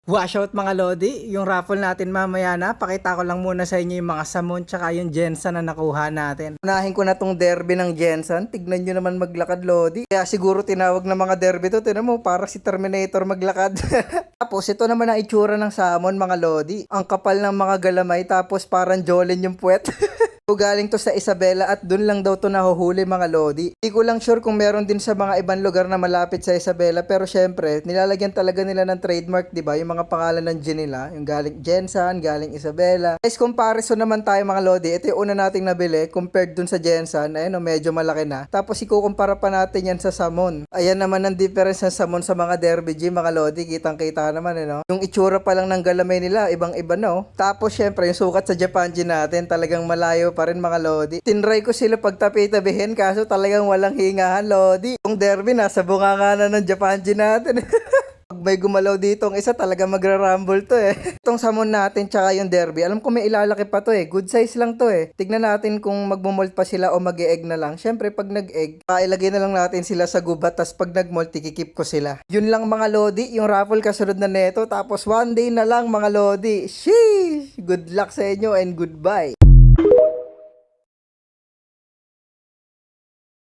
Washout mga Lodi, yung raffle natin mamaya na, pakita ko lang muna sa inyo yung mga Samon tsaka yung Jensen na nakuha natin. Unahin ko na tong derby ng Jensen, tignan nyo naman maglakad Lodi. Kaya siguro tinawag na mga derby to, tinan mo para si Terminator maglakad. Tapos ito naman ang itsura ng Samon mga Lodi. Ang kapal ng mga galamay tapos parang Jolene yung puwet. So, galing to sa Isabela at dun lang daw to nahuhuli mga Lodi. Hindi ko lang sure kung meron din sa mga ibang lugar na malapit sa Isabela pero syempre nilalagyan talaga nila ng trademark, 'di ba? Yung mga pangalan ng gin nila, yung galing Jensen, galing Isabela. Guys, comparison naman tayo mga Lodi. Ito yung una nating nabili compared dun sa Jensen. Ayun, oh, medyo malaki na. Tapos ikukumpara pa natin yan sa Samon. Ayan naman ang difference ng Samon sa mga Derby G mga Lodi. Kitang-kita naman no. Yung itsura pa lang ng galamay nila, ibang-iba no. Tapos syempre yung sukat sa Japan Gin natin talagang malayo pa rin mga Lodi. Tinry ko sila pagtabi-tabihin kaso talagang walang hingahan Lodi. Yung derby nasa bunganga na ng Japan Gin natin. Pag may gumalaw dito ang isa talaga magra-rumble to eh. Itong Samon natin tsaka yung derby, alam ko may ilalaki pa to eh. Good size lang to eh. Tignan natin kung magmumold pa sila o mag-e-egg na lang. Syempre pag nag-egg, ilagay na lang natin sila sa gubat tas pag nag-mold, tikikip ko sila. Yun lang mga Lodi, yung raffle kasunod na neto. Tapos one day na lang mga Lodi. Sheesh! Good luck sa inyo and goodbye.